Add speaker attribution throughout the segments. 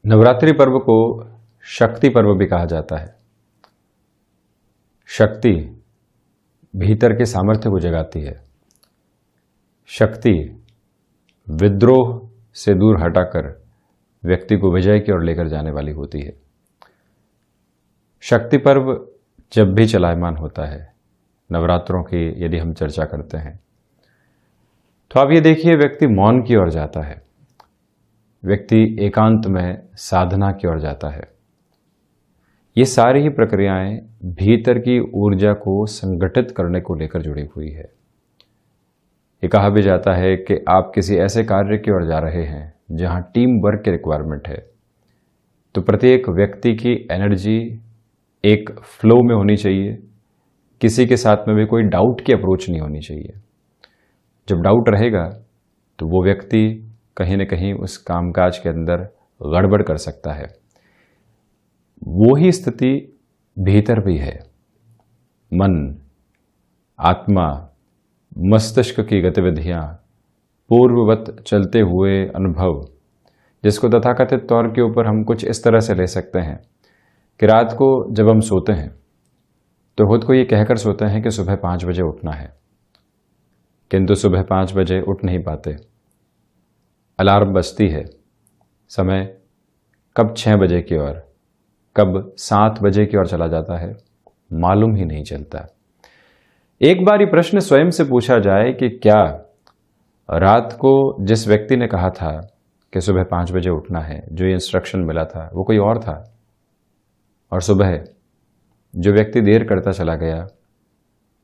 Speaker 1: नवरात्रि पर्व को शक्ति पर्व भी कहा जाता है। शक्ति भीतर के सामर्थ्य को जगाती है। शक्ति विद्रोह से दूर हटाकर व्यक्ति को विजय की ओर लेकर जाने वाली होती है। शक्ति पर्व जब भी चलायमान होता है, नवरात्रों की यदि हम चर्चा करते हैं, तो आप ये देखिए, व्यक्ति मौन की ओर जाता है, व्यक्ति एकांत में साधना की ओर जाता है। ये सारी ही प्रक्रियाएं भीतर की ऊर्जा को संगठित करने को लेकर जुड़ी हुई है। ये कहा भी जाता है कि आप किसी ऐसे कार्य की ओर जा रहे हैं जहां टीम वर्क की रिक्वायरमेंट है, तो प्रत्येक व्यक्ति की एनर्जी एक फ्लो में होनी चाहिए। किसी के साथ में भी कोई डाउट की अप्रोच नहीं होनी चाहिए। जब डाउट रहेगा तो वो व्यक्ति कहीं न कहीं उस कामकाज के अंदर गड़बड़ कर सकता है। वो ही स्थिति भीतर भी है। मन, आत्मा, मस्तिष्क की गतिविधियां, पूर्ववत चलते हुए अनुभव, जिसको तथाकथित तौर के ऊपर हम कुछ इस तरह से ले सकते हैं कि रात को जब हम सोते हैं तो खुद को ये कहकर सोते हैं कि सुबह 5 बजे उठना है, किंतु सुबह 5 बजे उठ नहीं पाते। अलार्म बजती है, समय कब 6 बजे की ओर, कब 7 बजे की ओर चला जाता है, मालूम ही नहीं चलता। एक बार ये प्रश्न स्वयं से पूछा जाए कि क्या रात को जिस व्यक्ति ने कहा था कि सुबह 5 बजे उठना है, जो ये इंस्ट्रक्शन मिला था, वो कोई और था, और सुबह जो व्यक्ति देर करता चला गया,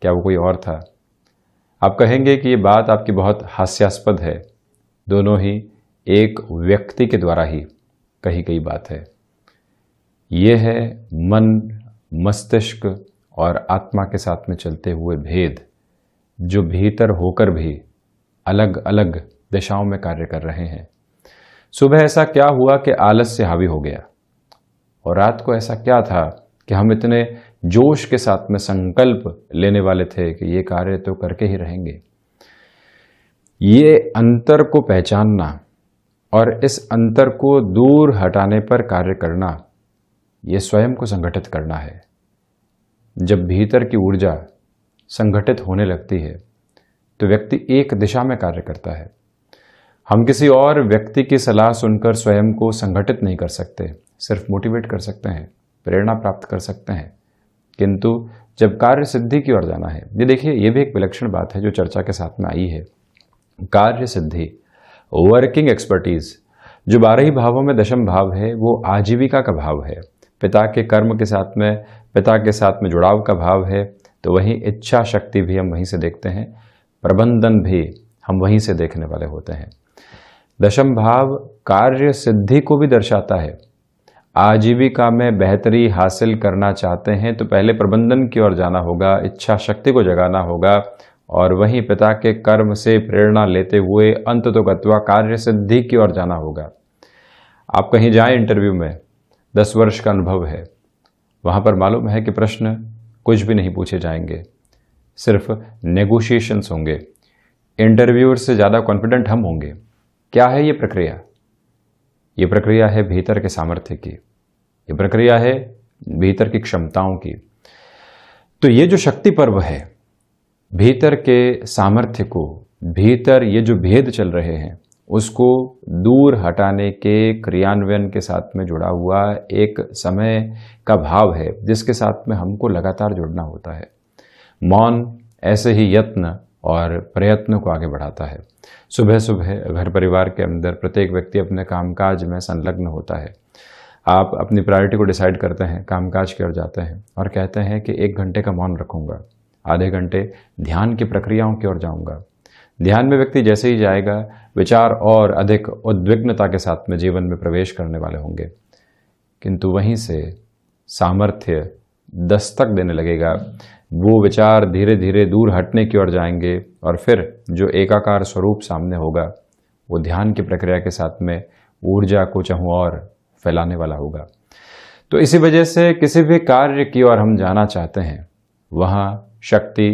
Speaker 1: क्या वो कोई और था? आप कहेंगे कि ये बात आपकी बहुत हास्यास्पद है। दोनों ही एक व्यक्ति के द्वारा ही कही गई बात है। ये है मन, मस्तिष्क और आत्मा के साथ में चलते हुए भेद, जो भीतर होकर भी अलग अलग दिशाओं में कार्य कर रहे हैं। सुबह ऐसा क्या हुआ कि आलस से हावी हो गया, और रात को ऐसा क्या था कि हम इतने जोश के साथ में संकल्प लेने वाले थे कि ये कार्य तो करके ही रहेंगे। ये अंतर को पहचानना और इस अंतर को दूर हटाने पर कार्य करना, ये स्वयं को संगठित करना है। जब भीतर की ऊर्जा संगठित होने लगती है तो व्यक्ति एक दिशा में कार्य करता है। हम किसी और व्यक्ति की सलाह सुनकर स्वयं को संगठित नहीं कर सकते, सिर्फ मोटिवेट कर सकते हैं, प्रेरणा प्राप्त कर सकते हैं, किंतु जब कार्य सिद्धि की ओर जाना है, ये देखिए, ये भी एक विलक्षण बात है जो चर्चा के साथ में आई है। कार्य सिद्धि, वर्किंग एक्सपर्टीज, जो 12 ही भावों में दशम भाव है, वो आजीविका का भाव है। पिता के कर्म के साथ में, पिता के साथ में जुड़ाव का भाव है। तो वहीं इच्छा शक्ति भी हम वहीं से देखते हैं, प्रबंधन भी हम वहीं से देखने वाले होते हैं। दशम भाव कार्य सिद्धि को भी दर्शाता है। आजीविका में बेहतरी हासिल करना चाहते हैं तो पहले प्रबंधन की ओर जाना होगा, इच्छा शक्ति को जगाना होगा, और वहीं पिता के कर्म से प्रेरणा लेते हुए अंततोगत्वा कार्य सिद्धि की ओर जाना होगा। आप कहीं जाएं, इंटरव्यू में 10 वर्ष का अनुभव है, वहां पर मालूम है कि प्रश्न कुछ भी नहीं पूछे जाएंगे, सिर्फ नेगोशिएशंस होंगे। इंटरव्यूअर से ज़्यादा कॉन्फिडेंट हम होंगे। क्या है ये प्रक्रिया? ये प्रक्रिया है भीतर के सामर्थ्य की, ये प्रक्रिया है भीतर की क्षमताओं की। तो ये जो शक्ति पर्व है, भीतर के सामर्थ्य को, भीतर ये जो भेद चल रहे हैं, उसको दूर हटाने के क्रियान्वयन के साथ में जुड़ा हुआ एक समय का भाव है, जिसके साथ में हमको लगातार जुड़ना होता है। मौन ऐसे ही यत्न और प्रयत्न को आगे बढ़ाता है। सुबह सुबह घर परिवार के अंदर प्रत्येक व्यक्ति अपने कामकाज में संलग्न होता है। आप अपनी प्रायोरिटी को डिसाइड करते हैं, कामकाज की ओर जाते हैं और कहते हैं कि 1 घंटे का मौन रखूंगा, आधे घंटे ध्यान की प्रक्रियाओं की ओर जाऊंगा। ध्यान में व्यक्ति जैसे ही जाएगा, विचार और अधिक उद्विग्नता के साथ में जीवन में प्रवेश करने वाले होंगे, किंतु वहीं से सामर्थ्य दस्तक देने लगेगा। वो विचार धीरे धीरे दूर हटने की ओर जाएंगे, और फिर जो एकाकार स्वरूप सामने होगा, वो ध्यान की प्रक्रिया के साथ में ऊर्जा को चहुं और फैलाने वाला होगा। तो इसी वजह से किसी भी कार्य की ओर हम जाना चाहते हैं, वहाँ शक्ति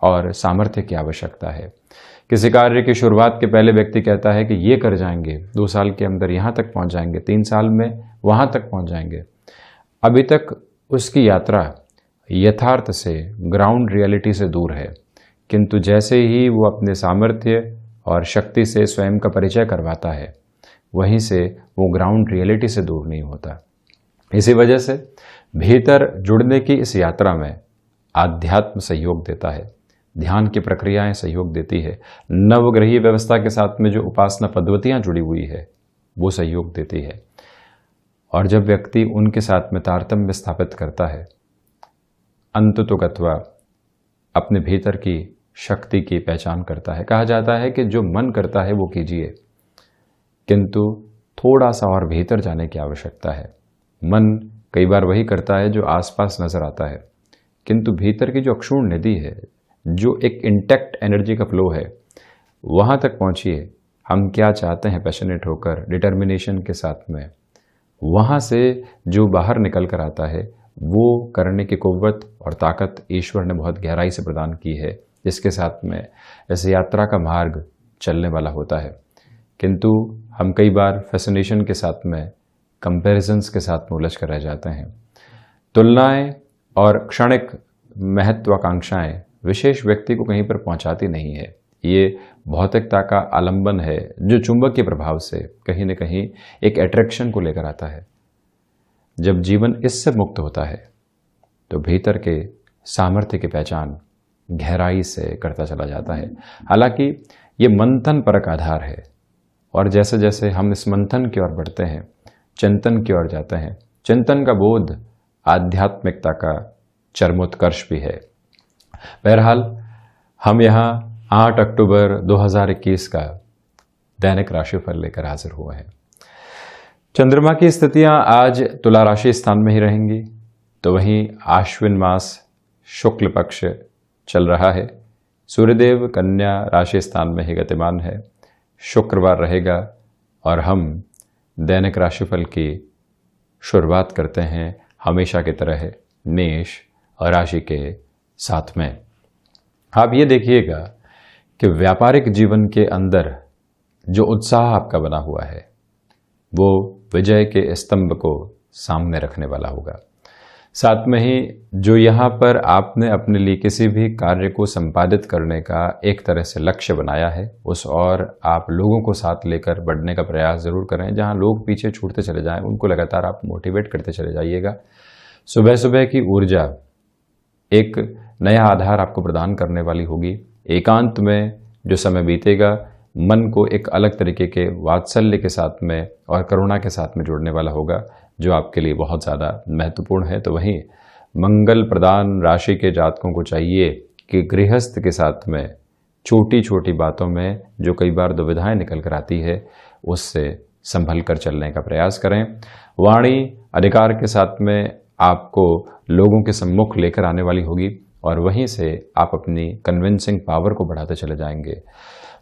Speaker 1: और सामर्थ्य की आवश्यकता है। किसी कार्य की शुरुआत के पहले व्यक्ति कहता है कि ये कर जाएंगे, 2 साल के अंदर यहाँ तक पहुँच जाएंगे, 3 साल में वहाँ तक पहुँच जाएंगे। अभी तक उसकी यात्रा यथार्थ से, ग्राउंड रियलिटी से दूर है, किंतु जैसे ही वो अपने सामर्थ्य और शक्ति से स्वयं का परिचय करवाता है, वहीं से वो ग्राउंड रियलिटी से दूर नहीं होता। इसी वजह से भीतर जुड़ने की इस यात्रा में आध्यात्म सहयोग देता है, ध्यान की प्रक्रियाएं सहयोग देती है, नवग्रहीय व्यवस्था के साथ में जो उपासना पद्धतियां जुड़ी हुई है वो सहयोग देती है। और जब व्यक्ति उनके साथ में तारतम्य स्थापित करता है, अंततोगत्वा अपने भीतर की शक्ति की पहचान करता है। कहा जाता है कि जो मन करता है वो कीजिए, किंतु थोड़ा सा और भीतर जाने की आवश्यकता है। मन कई बार वही करता है जो आसपास नजर आता है, किंतु भीतर की जो अक्षुण्ण निधि है, जो एक इंटैक्ट एनर्जी का फ्लो है, वहां तक पहुंचिए। हम क्या चाहते हैं पैशनेट होकर, डिटर्मिनेशन के साथ में, वहां से जो बाहर निकल कर आता है वो करने की कुव्वत और ताकत ईश्वर ने बहुत गहराई से प्रदान की है, जिसके साथ में इस यात्रा का मार्ग चलने वाला होता है। किंतु हम कई बार फैसिनेशन के साथ में, कंपैरिजंस के साथ में उलझ कर रह जाते हैं। तुलनाएं और क्षणिक महत्वाकांक्षाएं विशेष व्यक्ति को कहीं पर पहुंचाती नहीं है। ये भौतिकता का आलंबन है जो चुंबक के प्रभाव से कहीं न कहीं एक अट्रैक्शन को लेकर आता है। जब जीवन इससे मुक्त होता है तो भीतर के सामर्थ्य की पहचान गहराई से करता चला जाता है। हालांकि ये मंथन परक आधार है, और जैसे जैसे हम इस मंथन की ओर बढ़ते हैं, चिंतन की ओर जाते हैं, चिंतन का बोध आध्यात्मिकता का चरमोत्कर्ष भी है। बहरहाल हम यहाँ 8 अक्टूबर 2021 का दैनिक राशिफल लेकर हाजिर हुए हैं। चंद्रमा की स्थितियां आज तुला राशि स्थान में ही रहेंगी, तो वहीं आश्विन मास शुक्ल पक्ष चल रहा है। सूर्यदेव कन्या राशि स्थान में ही गतिमान है। शुक्रवार रहेगा और हम दैनिक राशिफल की शुरुआत करते हैं हमेशा की तरह मेष राशि के साथ में। आप ये देखिएगा कि व्यापारिक जीवन के अंदर जो उत्साह आपका बना हुआ है वो विजय के स्तंभ को सामने रखने वाला होगा। साथ में ही जो यहाँ पर आपने अपने लिए किसी भी कार्य को संपादित करने का एक तरह से लक्ष्य बनाया है, उस और आप लोगों को साथ लेकर बढ़ने का प्रयास जरूर करें। जहाँ लोग पीछे छूटते चले जाएं, उनको लगातार आप मोटिवेट करते चले जाइएगा। सुबह सुबह की ऊर्जा एक नया आधार आपको प्रदान करने वाली होगी। एकांत में जो समय बीतेगा, मन को एक अलग तरीके के वात्सल्य के साथ में और करुणा के साथ में जुड़ने वाला होगा, जो आपके लिए बहुत ज़्यादा महत्वपूर्ण है। तो वहीं मंगल प्रदान राशि के जातकों को चाहिए कि गृहस्थ के साथ में छोटी छोटी बातों में जो कई बार दुविधाएं निकल कर आती है, उससे संभल कर चलने का प्रयास करें। वाणी अधिकार के साथ में आपको लोगों के सम्मुख लेकर आने वाली होगी, और वहीं से आप अपनी कन्विंसिंग पावर को बढ़ाते चले जाएंगे।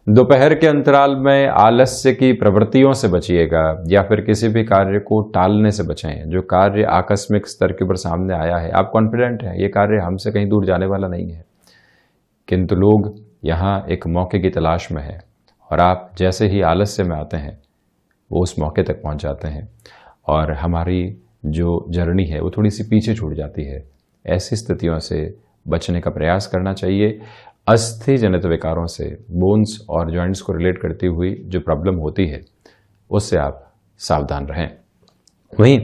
Speaker 1: दोपहर के अंतराल में आलस्य की प्रवृत्तियों से बचिएगा, या फिर किसी भी कार्य को टालने से बचें। जो कार्य आकस्मिक स्तर के ऊपर सामने आया है, आप कॉन्फिडेंट हैं ये कार्य हमसे कहीं दूर जाने वाला नहीं है, किंतु लोग यहाँ एक मौके की तलाश में है, और आप जैसे ही आलस्य में आते हैं वो उस मौके तक पहुँच जाते हैं, और हमारी जो जर्नी है वो थोड़ी सी पीछे छूट जाती है। ऐसी स्थितियों से बचने का प्रयास करना चाहिए। अस्थि जनित विकारों से, बोन्स और जॉइंट्स को रिलेट करती हुई जो प्रॉब्लम होती है, उससे आप सावधान रहें। वहीं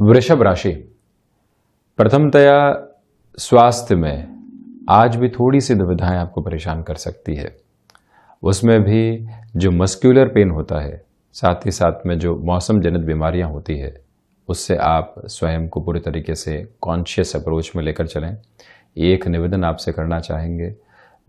Speaker 1: वृषभ राशि, प्रथमतया स्वास्थ्य में आज भी थोड़ी सी दुविधाएं आपको परेशान कर सकती है। उसमें भी जो मस्क्यूलर पेन होता है, साथ ही साथ में जो मौसम जनित बीमारियां होती है, उससे आप स्वयं को पूरी तरीके से कॉन्शियस अप्रोच में लेकर चलें। एक निवेदन आपसे करना चाहेंगे।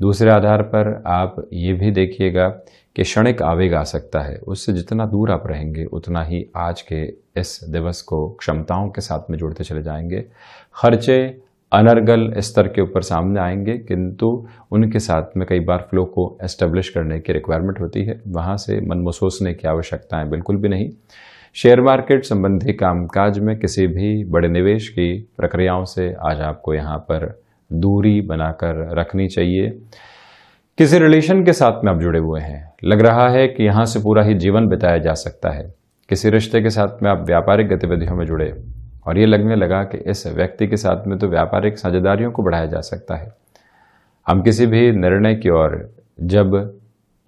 Speaker 1: दूसरे आधार पर आप ये भी देखिएगा कि क्षणिक आवेग आ सकता है, उससे जितना दूर आप रहेंगे उतना ही आज के इस दिवस को क्षमताओं के साथ में जोड़ते चले जाएंगे। खर्चे अनर्गल स्तर के ऊपर सामने आएंगे, किंतु उनके साथ में कई बार फ्लो को एस्टेब्लिश करने की रिक्वायरमेंट होती है, वहाँ से मन महसूसने की आवश्यकताएं बिल्कुल भी नहीं। शेयर मार्केट संबंधी कामकाज में किसी भी बड़े निवेश की प्रक्रियाओं से आज आपको यहाँ पर दूरी बनाकर रखनी चाहिए। किसी रिलेशन के साथ में आप जुड़े हुए हैं, लग रहा है कि यहां से पूरा ही जीवन बिताया जा सकता है। किसी रिश्ते के साथ में आप व्यापारिक गतिविधियों में जुड़े और ये लगने लगा कि इस व्यक्ति के साथ में तो व्यापारिक साझेदारियों को बढ़ाया जा सकता है। हम किसी भी निर्णय की ओर जब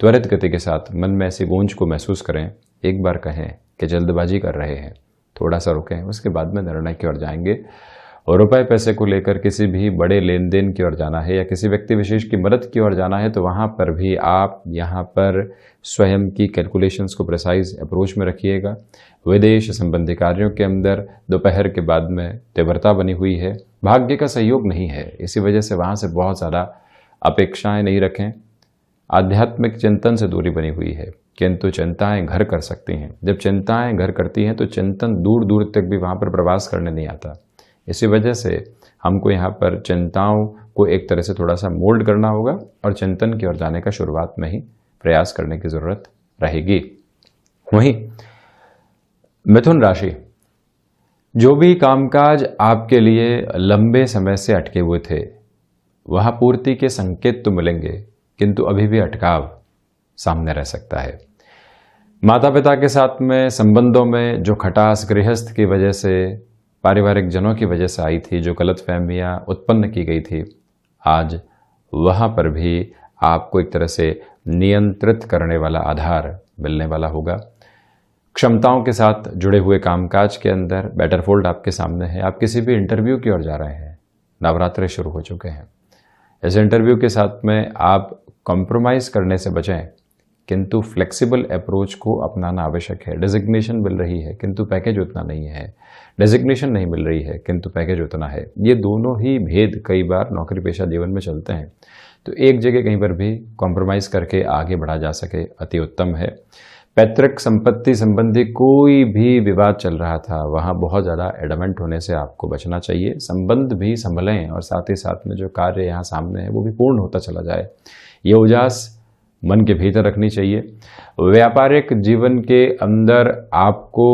Speaker 1: त्वरित गति के साथ मन में ऐसी गूंज को महसूस करें, एक बार कहें कि जल्दबाजी कर रहे हैं, थोड़ा सा रुकें, उसके बाद में निर्णय की ओर जाएंगे। और रुपए पैसे को लेकर किसी भी बड़े लेन देन की ओर जाना है या किसी व्यक्ति विशेष की मदद की ओर जाना है, तो वहां पर भी आप यहाँ पर स्वयं की कैलकुलेशंस को प्रिसाइज अप्रोच में रखिएगा। विदेश संबंधी कार्यों के अंदर दोपहर के बाद में तीव्रता बनी हुई है, भाग्य का सहयोग नहीं है, इसी वजह से वहां से बहुत ज़्यादा अपेक्षाएं नहीं रखें। आध्यात्मिक चिंतन से दूरी बनी हुई है, किंतु चिंताएं घर कर सकती हैं। जब चिंताएं घर करती हैं तो चिंतन दूर दूर तक भी वहां पर प्रवास करने नहीं आता। इसी वजह से हमको यहाँ पर चिंताओं को एक तरह से थोड़ा सा मोल्ड करना होगा और चिंतन की ओर जाने का शुरुआत में ही प्रयास करने की जरूरत रहेगी। वहीं मिथुन राशि, जो भी कामकाज आपके लिए लंबे समय से अटके हुए थे, वहां पूर्ति के संकेत तो मिलेंगे, किंतु अभी भी अटकाव सामने रह सकता है। माता पिता के साथ में संबंधों में जो खटास गृहस्थ की वजह से, पारिवारिक जनों की वजह से आई थी, जो गलतफहमियां उत्पन्न की गई थी, आज वहां पर भी आपको एक तरह से नियंत्रित करने वाला आधार मिलने वाला होगा। क्षमताओं के साथ जुड़े हुए कामकाज के अंदर बेटर फोल्ड आपके सामने है। आप किसी भी इंटरव्यू की ओर जा रहे हैं, नवरात्रे शुरू हो चुके हैं, इस इंटरव्यू के साथ में आप कॉम्प्रोमाइज़ करने से बचें, किंतु फ्लेक्सिबल अप्रोच को अपनाना आवश्यक है। डेजिग्नेशन मिल रही है किंतु पैकेज उतना नहीं है, डेजिग्नेशन नहीं मिल रही है किंतु पैकेज उतना है। ये दोनों ही भेद कई बार नौकरी पेशा जीवन में चलते हैं, तो एक जगह कहीं पर भी कॉम्प्रोमाइज़ करके आगे बढ़ा जा सके, अति उत्तम है। पैतृक संपत्ति संबंधी कोई भी विवाद चल रहा था, वहाँ बहुत ज़्यादा एडमेंट होने से आपको बचना चाहिए। संबंध भी संभलें और साथ ही साथ में जो कार्य यहाँ सामने है वो भी पूर्ण होता चला जाए, ये उजास मन के भीतर रखनी चाहिए। व्यापारिक जीवन के अंदर आपको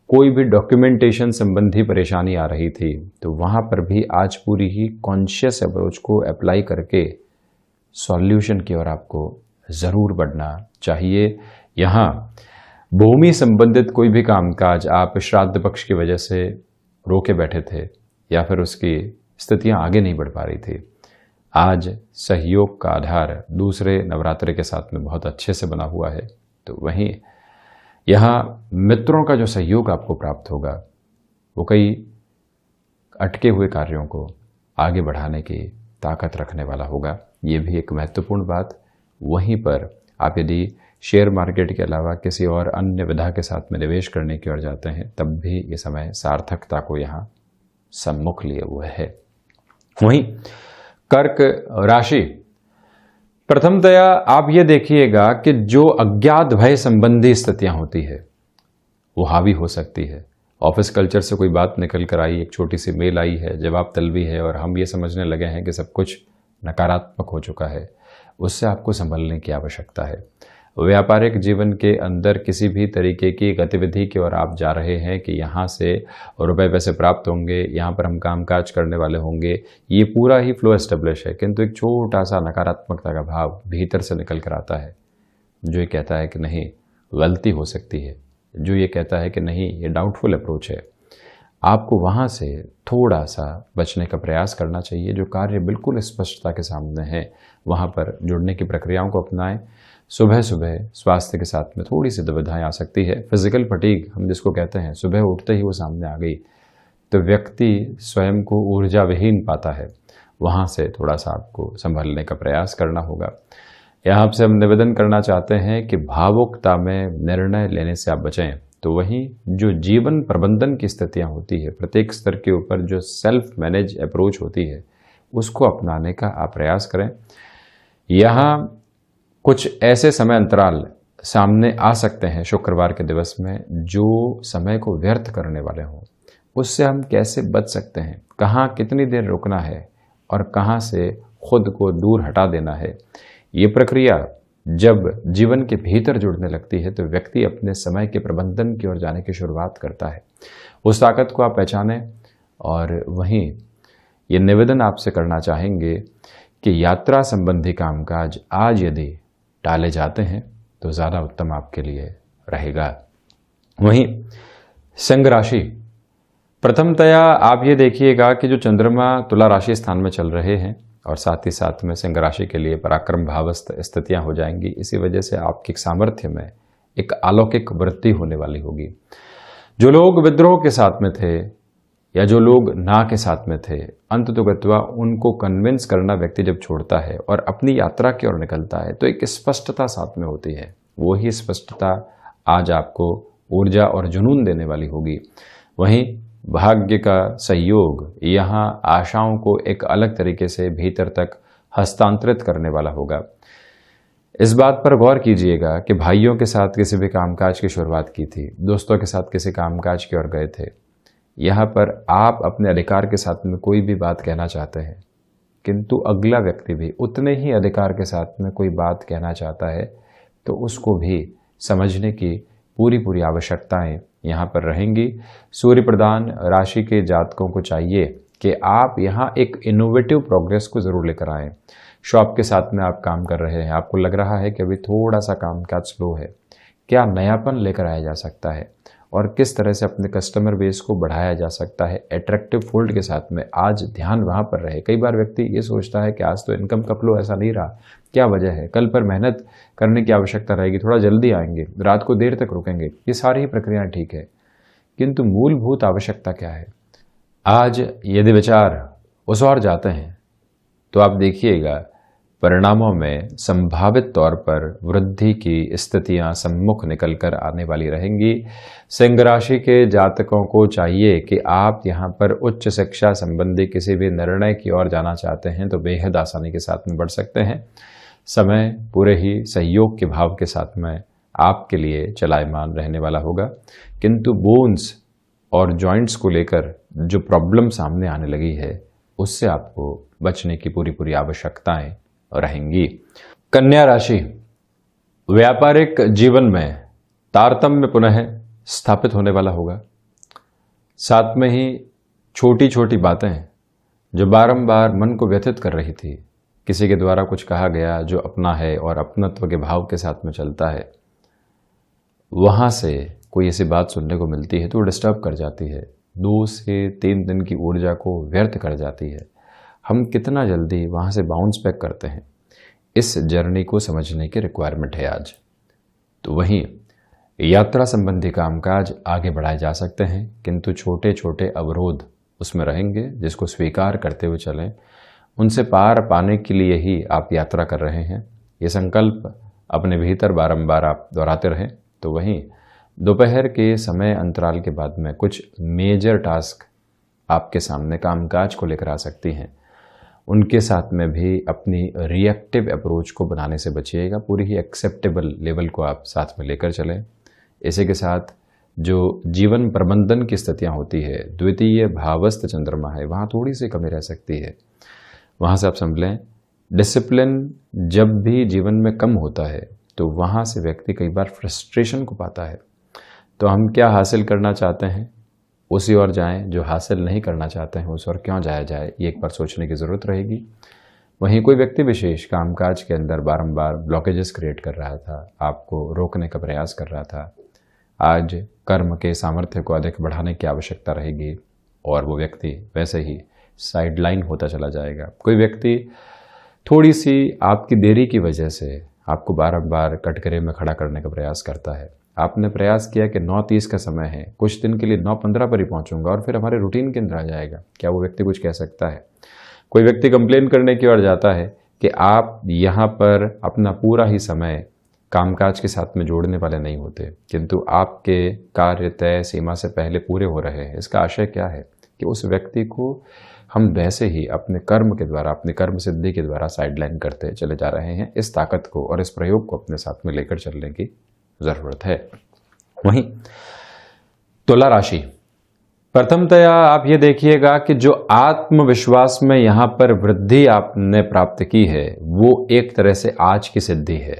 Speaker 1: कोई भी डॉक्यूमेंटेशन संबंधी परेशानी आ रही थी, तो वहाँ पर भी आज पूरी ही कॉन्शियस अप्रोच को अप्लाई करके सॉल्यूशन की ओर आपको ज़रूर बढ़ना चाहिए। यहाँ भूमि संबंधित कोई भी कामकाज आप श्राद्ध पक्ष की वजह से रोके बैठे थे या फिर उसकी स्थितियाँ आगे नहीं बढ़ पा रही थी, आज सहयोग का आधार दूसरे नवरात्रे के साथ में बहुत अच्छे से बना हुआ है। तो वहीं यहाँ मित्रों का जो सहयोग आपको प्राप्त होगा वो कई अटके हुए कार्यों को आगे बढ़ाने की ताकत रखने वाला होगा, ये भी एक महत्वपूर्ण बात। वहीं पर आप यदि शेयर मार्केट के अलावा किसी और अन्य विधा के साथ में निवेश करने की ओर जाते हैं, तब भी ये समय सार्थकता को यहाँ सम्मुख लिए हुए है। वहीं कर्क राशि, प्रथमतया आप ये देखिएगा कि जो अज्ञात भय संबंधी स्थितियां होती है वो हावी हो सकती है। ऑफिस कल्चर से कोई बात निकल कर आई, एक छोटी सी मेल आई है, जवाब तलबी है और हम ये समझने लगे हैं कि सब कुछ नकारात्मक हो चुका है, उससे आपको संभलने की आवश्यकता है। व्यापारिक जीवन के अंदर किसी भी तरीके की गतिविधि की ओर आप जा रहे हैं कि यहाँ से रुपए पैसे प्राप्त होंगे, यहाँ पर हम कामकाज करने वाले होंगे, ये पूरा ही फ्लो एस्टेब्लिश है, किंतु एक छोटा सा नकारात्मकता का भाव भीतर से निकल कर आता है, जो ये कहता है कि नहीं गलती हो सकती है, जो ये कहता है कि नहीं ये डाउटफुल अप्रोच है। आपको वहाँ से थोड़ा सा बचने का प्रयास करना चाहिए। जो कार्य बिल्कुल स्पष्टता के सामने है वहाँ पर जुड़ने की प्रक्रियाओं को अपनाएं। सुबह सुबह स्वास्थ्य के साथ में थोड़ी सी दुविधाएं आ सकती है, फिजिकल फटीग हम जिसको कहते हैं, सुबह उठते ही वो सामने आ गई तो व्यक्ति स्वयं को ऊर्जा विहीन पाता है, वहाँ से थोड़ा सा आपको संभलने का प्रयास करना होगा। यहाँ आपसे हम निवेदन करना चाहते हैं कि भावुकता में निर्णय लेने से आप बचें। तो वहीं जो जीवन प्रबंधन की स्थितियाँ होती है, प्रत्येक स्तर के ऊपर जो सेल्फ मैनेज अप्रोच होती है, उसको अपनाने का आप प्रयास करें। यहाँ कुछ ऐसे समय अंतराल सामने आ सकते हैं शुक्रवार के दिवस में जो समय को व्यर्थ करने वाले हों, उससे हम कैसे बच सकते हैं, कहाँ कितनी देर रुकना है और कहाँ से खुद को दूर हटा देना है। ये प्रक्रिया जब जीवन के भीतर जुड़ने लगती है तो व्यक्ति अपने समय के प्रबंधन की ओर जाने की शुरुआत करता है। उस ताकत को आप पहचानें। और वहीं ये निवेदन आपसे करना चाहेंगे कि यात्रा संबंधी कामकाज आज यदि टाले जाते हैं तो ज़्यादा उत्तम आपके लिए रहेगा। वहीं सिंह राशि, प्रथमतया आप ये देखिएगा कि जो चंद्रमा तुला राशि स्थान में चल रहे हैं और साथ ही साथ में सिंह राशि के लिए पराक्रम भावस्थ स्थितियां हो जाएंगी। इसी वजह से आपके सामर्थ्य में एक अलौकिक वृद्धि होने वाली होगी। जो लोग विद्रोह के साथ में थे या जो लोग ना के साथ में थे, अंततोगत्वा उनको कन्विंस करना व्यक्ति जब छोड़ता है और अपनी यात्रा की ओर निकलता है तो एक स्पष्टता साथ में होती है। वही स्पष्टता आज आपको ऊर्जा और जुनून देने वाली होगी। वहीं भाग्य का सहयोग यहाँ आशाओं को एक अलग तरीके से भीतर तक हस्तांतरित करने वाला होगा। इस बात पर गौर कीजिएगा कि भाइयों के साथ किसी भी कामकाज की शुरुआत की थी, दोस्तों के साथ किसी कामकाज की ओर गए थे, यहाँ पर आप अपने अधिकार के साथ में कोई भी बात कहना चाहते हैं, किंतु अगला व्यक्ति भी उतने ही अधिकार के साथ में कोई बात कहना चाहता है, तो उसको भी समझने की पूरी आवश्यकताएं यहाँ पर रहेंगी। सूर्य प्रधान राशि के जातकों को चाहिए कि आप यहाँ एक इनोवेटिव प्रोग्रेस को ज़रूर लेकर आएँ। शॉप के साथ में आप काम कर रहे हैं, आपको लग रहा है कि अभी थोड़ा सा कामकाज स्लो है, क्या नयापन लेकर आया जा सकता है और किस तरह से अपने कस्टमर बेस को बढ़ाया जा सकता है एट्रैक्टिव फोल्ड के साथ में। आज ध्यान वहाँ पर रहे। कई बार व्यक्ति ये सोचता है कि आज तो इनकम का फ्लो ऐसा नहीं रहा, क्या वजह है, कल पर मेहनत करने की आवश्यकता रहेगी, थोड़ा जल्दी आएंगे, रात को देर तक रुकेंगे। ये सारी ही प्रक्रियाएं ठीक है, किंतु मूलभूत आवश्यकता क्या है? आज यदि विचार उस ओर जाते हैं तो आप देखिएगा परिणामों में संभावित तौर पर वृद्धि की स्थितियां सम्मुख निकलकर आने वाली रहेंगी। सिंह राशि के जातकों को चाहिए कि आप यहां पर उच्च शिक्षा संबंधी किसी भी निर्णय की ओर जाना चाहते हैं तो बेहद आसानी के साथ में बढ़ सकते हैं। समय पूरे ही सहयोग के भाव के साथ में आपके लिए चलायमान रहने वाला होगा, किंतु बोन्स और जॉइंट्स को लेकर जो प्रॉब्लम सामने आने लगी है उससे आपको बचने की पूरी आवश्यकताएं रहेंगी। कन्या राशि, व्यापारिक जीवन में तारतम्य पुनः स्थापित होने वाला होगा। साथ में ही छोटी छोटी बातें जो बारंबार मन को व्यथित कर रही थी, किसी के द्वारा कुछ कहा गया जो अपना है और अपनत्व के भाव के साथ में चलता है, वहां से कोई ऐसी बात सुनने को मिलती है तो डिस्टर्ब कर जाती है, 2 से 3 दिन की ऊर्जा को व्यर्थ कर जाती है। हम कितना जल्दी वहाँ से बाउंस बैक करते हैं, इस जर्नी को समझने की रिक्वायरमेंट है आज। तो वहीं यात्रा संबंधी कामकाज आगे बढ़ाए जा सकते हैं, किंतु छोटे छोटे अवरोध उसमें रहेंगे जिसको स्वीकार करते हुए चलें। उनसे पार पाने के लिए ही आप यात्रा कर रहे हैं, ये संकल्प अपने भीतर बारंबार आप दोहराते रहें। तो वहीं दोपहर के समय अंतराल के बाद में कुछ मेजर टास्क आपके सामने कामकाज को लेकर आ सकती हैं, उनके साथ में भी अपनी रिएक्टिव अप्रोच को बनाने से बचिएगा। पूरी ही एक्सेप्टेबल लेवल को आप साथ में लेकर चलें। इसी के साथ जो जीवन प्रबंधन की स्थितियां होती है, द्वितीय भावस्थ चंद्रमा है, वहाँ थोड़ी सी कमी रह सकती है, वहाँ से आप संभलें। डिसिप्लिन जब भी जीवन में कम होता है तो वहाँ से व्यक्ति कई बार फ्रस्ट्रेशन को पाता है। तो हम क्या हासिल करना चाहते हैं उसी ओर जाएं, जो हासिल नहीं करना चाहते हैं उस ओर क्यों जाया जाए, ये एक बार सोचने की ज़रूरत रहेगी। वहीं कोई व्यक्ति विशेष कामकाज के अंदर बारंबार ब्लॉकेजेस क्रिएट कर रहा था, आपको रोकने का प्रयास कर रहा था, आज कर्म के सामर्थ्य को अधिक बढ़ाने की आवश्यकता रहेगी और वो व्यक्ति वैसे ही साइडलाइन होता चला जाएगा। कोई व्यक्ति थोड़ी सी आपकी देरी की वजह से आपको बारंबार कटघरे में खड़ा करने का प्रयास करता है। आपने प्रयास किया कि 9:30 का समय है, कुछ दिन के लिए 9:15 पर ही पहुंचूंगा और फिर हमारे रूटीन के अंदर आ जाएगा। क्या वो व्यक्ति कुछ कह सकता है? कोई व्यक्ति कंप्लेन करने की ओर जाता है कि आप यहाँ पर अपना पूरा ही समय कामकाज के साथ में जोड़ने वाले नहीं होते, किंतु आपके कार्य तय सीमा से पहले पूरे हो रहे हैं। इसका आशय क्या है कि उस व्यक्ति को हम वैसे ही अपने कर्म के द्वारा, अपनी कर्म सिद्धि के द्वारा साइडलाइन करते चले जा रहे हैं। इस ताकत को और इस प्रयोग को अपने साथ में लेकर चलने की जरूरत है। वहीं तुला राशि, प्रथमतया आप ये देखिएगा कि जो आत्मविश्वास में यहां पर वृद्धि आपने प्राप्त की है वो एक तरह से आज की सिद्धि है,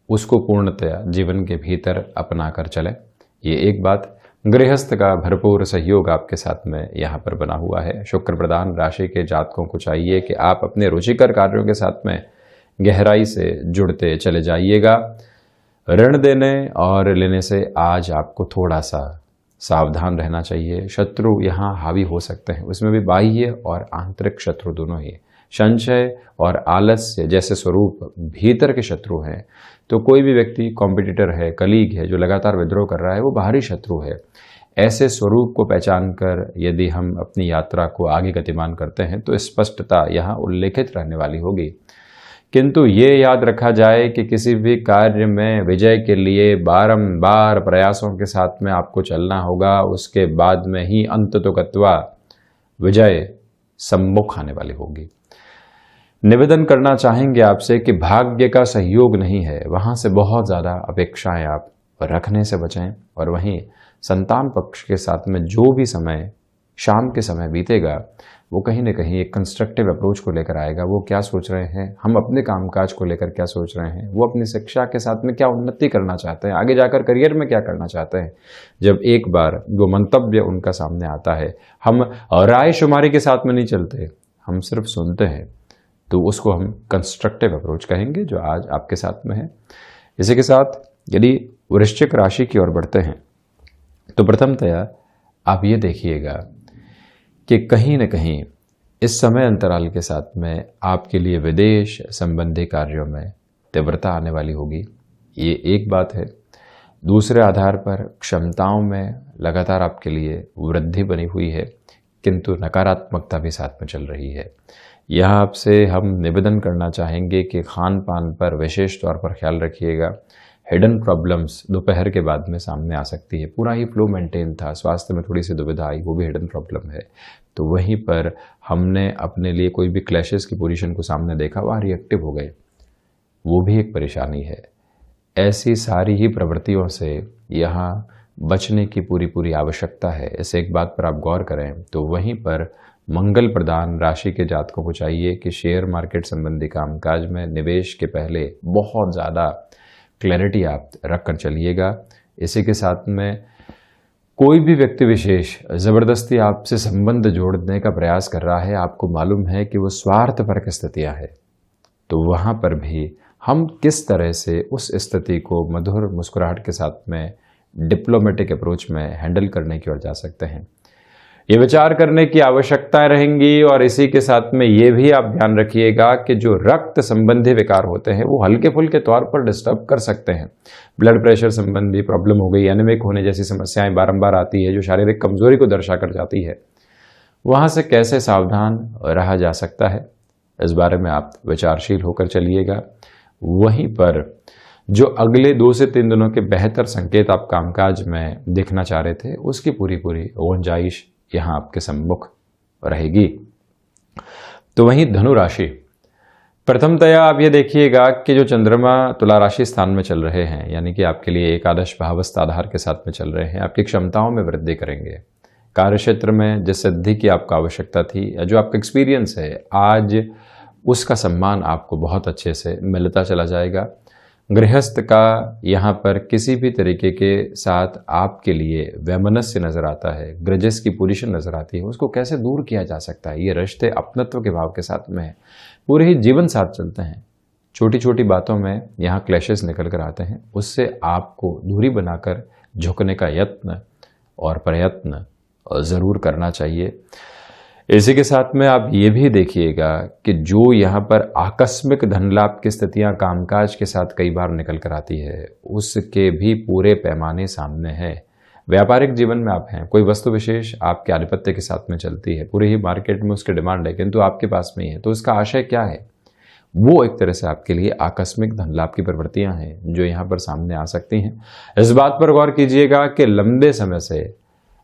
Speaker 1: उसको पूर्णतया जीवन के भीतर अपना कर चले, ये एक बात। गृहस्थ का भरपूर सहयोग आपके साथ में यहाँ पर बना हुआ है। शुक्र प्रधान राशि के जातकों को चाहिए कि आप अपने रुचिकर कार्यों के साथ में गहराई से जुड़ते चले जाइएगा। ऋण देने और लेने से आज आपको थोड़ा सा सावधान रहना चाहिए। शत्रु यहाँ हावी हो सकते हैं, उसमें भी बाह्य और आंतरिक शत्रु दोनों ही। संशय और आलस्य जैसे स्वरूप भीतर के शत्रु हैं। तो कोई भी व्यक्ति कॉम्पिटिटर है, कलीग है जो लगातार विद्रोह कर रहा है, वो बाहरी शत्रु है। ऐसे स्वरूप को पहचान कर यदि हम अपनी यात्रा को आगे गतिमान करते हैं तो स्पष्टता यहाँ उल्लेखित रहने वाली होगी। किंतु ये याद रखा जाए कि किसी भी कार्य में विजय के लिए बारंबार प्रयासों के साथ में आपको चलना होगा। उसके बाद में ही अंततोगत्वा विजय सम्मुख आने वाली होगी। निवेदन करना चाहेंगे आपसे कि भाग्य का सहयोग नहीं है, वहां से बहुत ज़्यादा अपेक्षाएं आप रखने से बचें। और वहीं संतान पक्ष के साथ में जो भी समय शाम के समय बीतेगा वो कहीं ना कहीं एक कंस्ट्रक्टिव अप्रोच को लेकर आएगा। वो क्या सोच रहे हैं, हम अपने कामकाज को लेकर क्या सोच रहे हैं, वो अपनी शिक्षा के साथ में क्या उन्नति करना चाहते हैं, आगे जाकर करियर में क्या करना चाहते हैं। जब एक बार वो मंतव्य उनका सामने आता है, हम राय शुमारी के साथ में नहीं चलते, हम सिर्फ सुनते हैं, तो उसको हम कंस्ट्रक्टिव अप्रोच कहेंगे जो आज आपके साथ में है। इसी के साथ यदि वृश्चिक राशि की ओर बढ़ते हैं तो प्रथमतया आप ये देखिएगा कि कहीं न कहीं इस समय अंतराल के साथ में आपके लिए विदेश संबंधी कार्यों में तीव्रता आने वाली होगी, ये एक बात है। दूसरे आधार पर क्षमताओं में लगातार आपके लिए वृद्धि बनी हुई है, किंतु नकारात्मकता भी साथ में चल रही है। यहाँ आपसे हम निवेदन करना चाहेंगे कि खान पान पर विशेष तौर पर ख्याल रखिएगा। हिडन प्रॉब्लम्स दोपहर के बाद में सामने आ सकती है। पूरा ही फ्लो मेंटेन था, स्वास्थ्य में थोड़ी सी दुविधा आई, वो भी हिडन प्रॉब्लम है। तो वहीं पर हमने अपने लिए कोई भी क्लैशेस की पोजीशन को सामने देखा, वहाँ रिएक्टिव हो गए, वो भी एक परेशानी है। ऐसी सारी ही प्रवृत्तियों से यहाँ बचने की पूरी आवश्यकता है। इस एक बात पर आप गौर करें तो वहीं पर मंगल प्रधान राशि के जातकों को चाहिए कि शेयर मार्केट संबंधी कामकाज में निवेश के पहले बहुत ज़्यादा क्लैरिटी आप रख कर चलिएगा। इसी के साथ में कोई भी व्यक्ति विशेष ज़बरदस्ती आपसे संबंध जोड़ने का प्रयास कर रहा है, आपको मालूम है कि वो स्वार्थपरक स्थितियाँ है, तो वहाँ पर भी हम किस तरह से उस स्थिति को मधुर मुस्कुराहट के साथ में डिप्लोमेटिक अप्रोच में हैंडल करने की ओर जा सकते हैं, ये विचार करने की आवश्यकताएं रहेंगी। और इसी के साथ में ये भी आप ध्यान रखिएगा कि जो रक्त संबंधी विकार होते हैं वो हल्के फुल्के तौर पर डिस्टर्ब कर सकते हैं। ब्लड प्रेशर संबंधी प्रॉब्लम हो गई, एनीमिक होने जैसी समस्याएं बारंबार आती है जो शारीरिक कमजोरी को दर्शा कर जाती है, वहां से कैसे सावधान रहा जा सकता है, इस बारे में आप विचारशील होकर चलिएगा। वहीं पर जो अगले 2 से 3 दिनों के बेहतर संकेत आप कामकाज में देखना चाह रहे थे, उसकी पूरी गुंजाइश यहाँ आपके सम्मुख रहेगी। तो वहीं धनु राशि, प्रथमतया आप ये देखिएगा कि जो चंद्रमा तुला राशि स्थान में चल रहे हैं, यानी कि आपके लिए एकादश भावस्थ आधार के साथ में चल रहे हैं, आपकी क्षमताओं में वृद्धि करेंगे। कार्य क्षेत्र में जिस सिद्धि की आपको आवश्यकता थी, जो आपका एक्सपीरियंस है, आज उसका सम्मान आपको बहुत अच्छे से मिलता चला जाएगा। गृहस्थ का यहाँ पर किसी भी तरीके के साथ आपके लिए वैमनस्य नजर आता है, ग्रजेस की पोजीशन नजर आती है, उसको कैसे दूर किया जा सकता है। ये रिश्ते अपनत्व के भाव के साथ में है, पूरे ही जीवन साथ चलते हैं। छोटी छोटी बातों में यहाँ क्लैशेस निकल कर आते हैं, उससे आपको दूरी बनाकर झुकने का यत्न और प्रयत्न ज़रूर करना चाहिए। इसी के साथ में आप ये भी देखिएगा कि जो यहाँ पर आकस्मिक धन लाभ की स्थितियाँ कामकाज के साथ कई बार निकल कर आती है, उसके भी पूरे पैमाने सामने हैं। व्यापारिक जीवन में आप हैं, कोई वस्तु विशेष आपके आधिपत्य के साथ में चलती है, पूरे ही मार्केट में उसकी डिमांड है, किंतु आपके पास में ही है, तो उसका आशय क्या है? वो एक तरह से आपके लिए आकस्मिक धन लाभ की प्रवृत्तियाँ हैं जो यहाँ पर सामने आ सकती हैं। इस बात पर गौर कीजिएगा कि लंबे समय से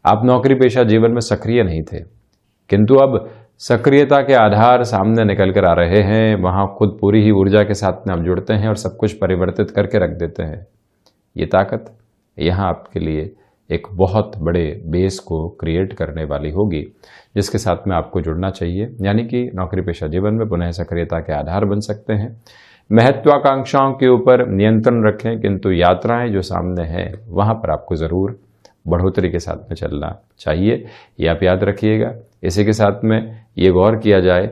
Speaker 1: आप नौकरी पेशा जीवन में सक्रिय नहीं थे, किंतु अब सक्रियता के आधार सामने निकल कर आ रहे हैं। वहाँ खुद पूरी ही ऊर्जा के साथ में आप जुड़ते हैं और सब कुछ परिवर्तित करके रख देते हैं। ये ताकत यहाँ आपके लिए एक बहुत बड़े बेस को क्रिएट करने वाली होगी, जिसके साथ में आपको जुड़ना चाहिए। यानी कि नौकरी पेशा जीवन में पुनः सक्रियता के आधार बन सकते हैं। महत्वाकांक्षाओं के ऊपर नियंत्रण रखें, किंतु यात्राएं जो सामने हैं वहाँ पर आपको ज़रूर बढ़ोतरी के साथ में चलना चाहिए, ये आप याद रखिएगा। इसी के साथ में ये गौर किया जाए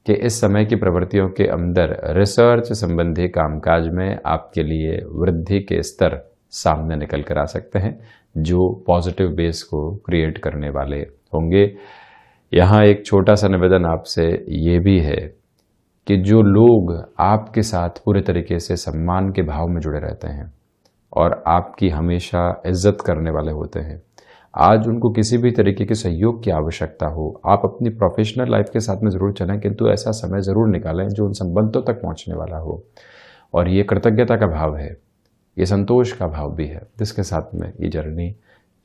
Speaker 1: कि इस समय की प्रवृत्तियों के अंदर रिसर्च संबंधी कामकाज में आपके लिए वृद्धि के स्तर सामने निकल कर आ सकते हैं, जो पॉजिटिव बेस को क्रिएट करने वाले होंगे। यहाँ एक छोटा सा निवेदन आपसे ये भी है कि जो लोग आपके साथ पूरे तरीके से सम्मान के भाव में जुड़े रहते हैं और आपकी हमेशा इज्जत करने वाले होते हैं, आज उनको किसी भी तरीके के सहयोग की आवश्यकता हो, आप अपनी प्रोफेशनल लाइफ के साथ में ज़रूर चलें, किंतु ऐसा समय ज़रूर निकालें जो उन संबंधों तक पहुंचने वाला हो। और ये कृतज्ञता का भाव है, ये संतोष का भाव भी है, जिसके साथ में ये जर्नी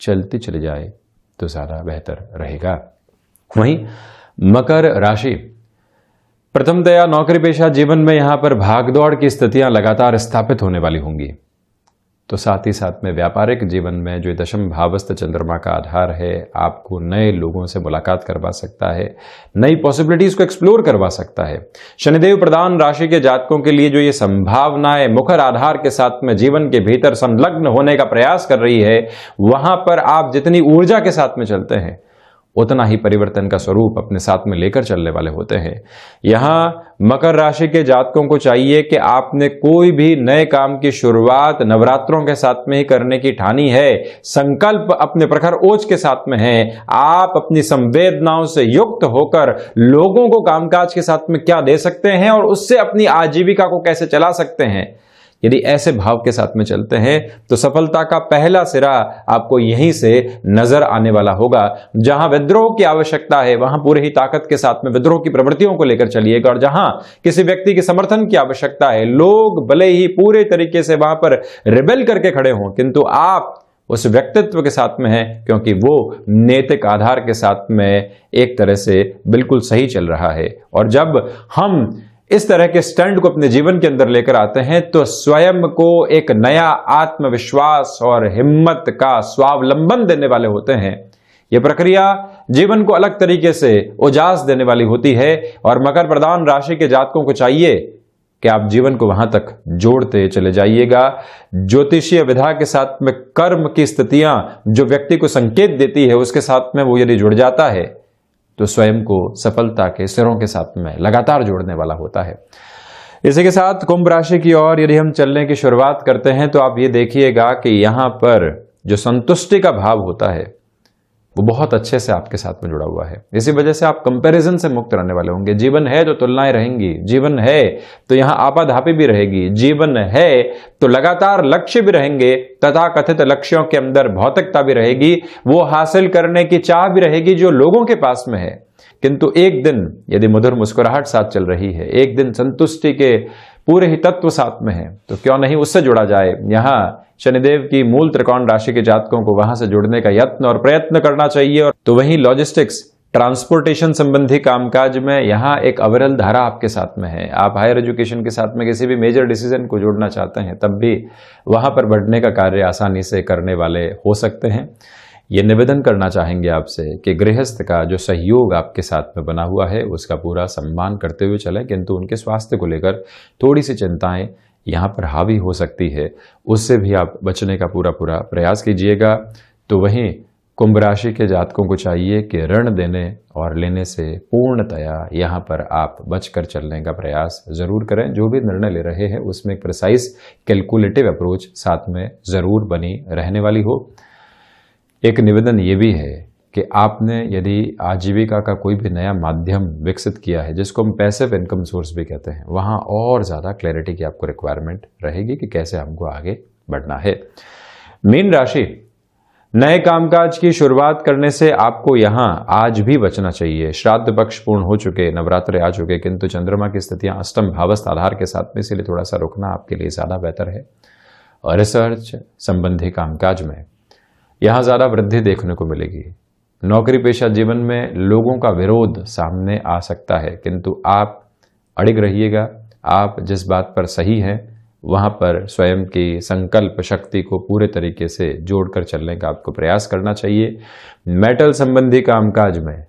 Speaker 1: चलती चली जाए तो ज़्यादा बेहतर रहेगा। वहीं मकर राशि, प्रथमतया नौकरी पेशा जीवन में यहां पर भागदौड़ की स्थितियां लगातार स्थापित होने वाली होंगी। तो साथ ही साथ में व्यापारिक जीवन में जो दशम भावस्थ चंद्रमा का आधार है, आपको नए लोगों से मुलाकात करवा सकता है, नई पॉसिबिलिटीज को एक्सप्लोर करवा सकता है। शनिदेव प्रधान राशि के जातकों के लिए जो ये संभावनाएं मुखर आधार के साथ में जीवन के भीतर संलग्न होने का प्रयास कर रही है, वहां पर आप जितनी ऊर्जा के साथ में चलते हैं उतना ही परिवर्तन का स्वरूप अपने साथ में लेकर चलने वाले होते हैं। यहां मकर राशि के जातकों को चाहिए कि आपने कोई भी नए काम की शुरुआत नवरात्रों के साथ में ही करने की ठानी है, संकल्प अपने प्रखर ओज के साथ में है, आप अपनी संवेदनाओं से युक्त होकर लोगों को कामकाज के साथ में क्या दे सकते हैं और उससे अपनी आजीविका को कैसे चला सकते हैं, यदि ऐसे भाव के साथ में चलते हैं तो सफलता का पहला सिरा आपको यहीं से नजर आने वाला होगा। जहां विद्रोह की आवश्यकता है वहां पूरे ही ताकत के साथ में विद्रोह की प्रवृत्तियों को लेकर चलिएगा, और जहां किसी व्यक्ति के समर्थन की आवश्यकता है, लोग भले ही पूरे तरीके से वहां पर रिबेल करके खड़े हों, किंतु आप उस व्यक्तित्व के साथ में है, क्योंकि वो नैतिक आधार के साथ में एक तरह से बिल्कुल सही चल रहा है। और जब हम इस तरह के स्टैंड को अपने जीवन के अंदर लेकर आते हैं तो स्वयं को एक नया आत्मविश्वास और हिम्मत का स्वावलंबन देने वाले होते हैं। यह प्रक्रिया जीवन को अलग तरीके से उजास देने वाली होती है, और मकर प्रधान राशि के जातकों को चाहिए कि आप जीवन को वहां तक जोड़ते चले जाइएगा। ज्योतिषीय विधा के साथ में कर्म की स्थितियां जो व्यक्ति को संकेत देती है, उसके साथ में वो यदि जुड़ जाता है तो स्वयं को सफलता के सिरों के साथ में लगातार जोड़ने वाला होता है। इसी के साथ कुंभ राशि की ओर यदि हम चलने की शुरुआत करते हैं तो आप ये देखिएगा कि यहां पर जो संतुष्टि का भाव होता है वो बहुत अच्छे से आपके साथ में जुड़ा हुआ है। इसी वजह से आप कंपैरिजन से मुक्त रहने वाले होंगे। जीवन है तो तुलनाएं रहेंगी, जीवन है तो यहां आपाधापी भी रहेगी, जीवन है तो लगातार लक्ष्य भी रहेंगे, तथा कथित लक्ष्यों के अंदर भौतिकता भी रहेगी, वो हासिल करने की चाह भी रहेगी जो लोगों के पास में है। किंतु एक दिन यदि मधुर मुस्कुराहट साथ चल रही है, एक दिन संतुष्टि के पूरे ही तत्व साथ में है, तो क्यों नहीं उससे जुड़ा जाए। यहां शनिदेव की मूल त्रिकोण राशि के जातकों को वहां से जुड़ने का यत्न और प्रयत्न करना चाहिए। और तो वहीं लॉजिस्टिक्स ट्रांसपोर्टेशन संबंधी कामकाज में यहां एक अविरल धारा आपके साथ में है। आप हायर एजुकेशन के साथ में किसी भी मेजर डिसीजन को जोड़ना चाहते हैं तब भी वहां पर बढ़ने का कार्य आसानी से करने वाले हो सकते हैं। ये निवेदन करना चाहेंगे आपसे कि गृहस्थ का जो सहयोग आपके साथ में बना हुआ है उसका पूरा सम्मान करते हुए चलें, किंतु उनके स्वास्थ्य को लेकर थोड़ी सी चिंताएं यहाँ पर हावी हो सकती है, उससे भी आप बचने का पूरा प्रयास कीजिएगा। तो वहीं कुंभ राशि के जातकों को चाहिए कि ऋण देने और लेने से पूर्णतया यहाँ पर आप बचकर चलने का प्रयास जरूर करें। जो भी निर्णय ले रहे हैं उसमें एक प्रिसाइज कैलकुलेटिव अप्रोच साथ में जरूर बनी रहने वाली हो। एक निवेदन ये भी है कि आपने यदि आजीविका का कोई भी नया माध्यम विकसित किया है, जिसको हम पैसिव इनकम सोर्स भी कहते हैं, वहाँ और ज़्यादा क्लैरिटी की आपको रिक्वायरमेंट रहेगी कि कैसे हमको आगे बढ़ना है। मीन राशि, नए कामकाज की शुरुआत करने से आपको यहाँ आज भी बचना चाहिए। श्राद्ध पक्ष पूर्ण हो चुके, नवरात्रे आ चुके, किंतु चंद्रमा की स्थितियाँ अष्टम भावस्थ आधार के साथ में, इसीलिए थोड़ा सा रुकना आपके लिए ज़्यादा बेहतर है। और रिसर्च संबंधी कामकाज में यहाँ ज़्यादा वृद्धि देखने को मिलेगी। नौकरी पेशा जीवन में लोगों का विरोध सामने आ सकता है, किंतु आप अड़िग रहिएगा। आप जिस बात पर सही हैं वहाँ पर स्वयं की संकल्प शक्ति को पूरे तरीके से जोड़कर चलने का आपको प्रयास करना चाहिए। मेटल संबंधी कामकाज में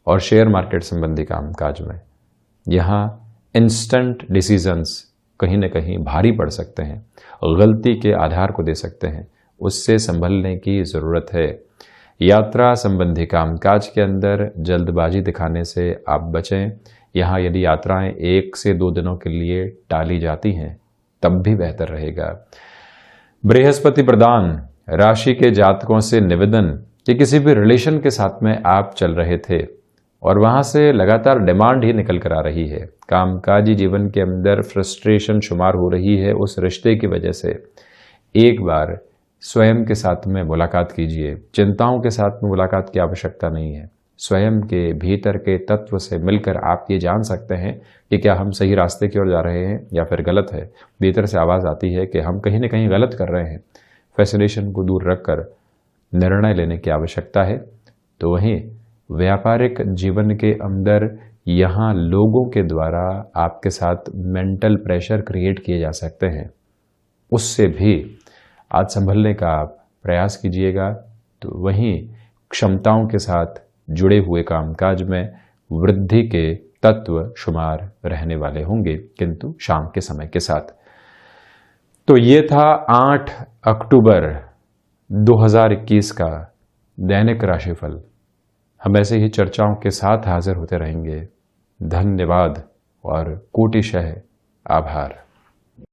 Speaker 1: और शेयर मार्केट संबंधी कामकाज में यहाँ इंस्टेंट डिसीजंस कहीं न कहीं भारी पड़ सकते हैं, गलती के आधार को दे सकते हैं। उससे संभलने की ज़रूरत है। यात्रा संबंधी कामकाज के अंदर जल्दबाजी दिखाने से आप बचें। यहाँ यदि यात्राएं 1 से 2 दिनों के लिए टाली जाती हैं तब भी बेहतर रहेगा। बृहस्पति प्रदान राशि के जातकों से निवेदन कि किसी भी रिलेशन के साथ में आप चल रहे थे और वहाँ से लगातार डिमांड ही निकल कर आ रही है, कामकाजी जीवन के अंदर फ्रस्ट्रेशन शुमार हो रही है उस रिश्ते की वजह से, एक बार स्वयं के साथ में मुलाकात कीजिए। चिंताओं के साथ में मुलाकात की आवश्यकता नहीं है। स्वयं के भीतर के तत्व से मिलकर आप ये जान सकते हैं कि क्या हम सही रास्ते की ओर जा रहे हैं या फिर गलत है। भीतर से आवाज़ आती है कि हम कहीं ना कहीं गलत कर रहे हैं। फैसिनेशन को दूर रखकर निर्णय लेने की आवश्यकता है। तो वहीं व्यापारिक जीवन के अंदर यहाँ लोगों के द्वारा आपके साथ मेंटल प्रेशर क्रिएट किए जा सकते हैं, उससे भी आज संभलने का आप प्रयास कीजिएगा। तो वहीं क्षमताओं के साथ जुड़े हुए कामकाज में वृद्धि के तत्व शुमार रहने वाले होंगे, किंतु शाम के समय के साथ। तो ये था 8 अक्टूबर 2021 का दैनिक राशिफल। हम ऐसे ही चर्चाओं के साथ हाजिर होते रहेंगे। धन्यवाद और कोटिशः आभार।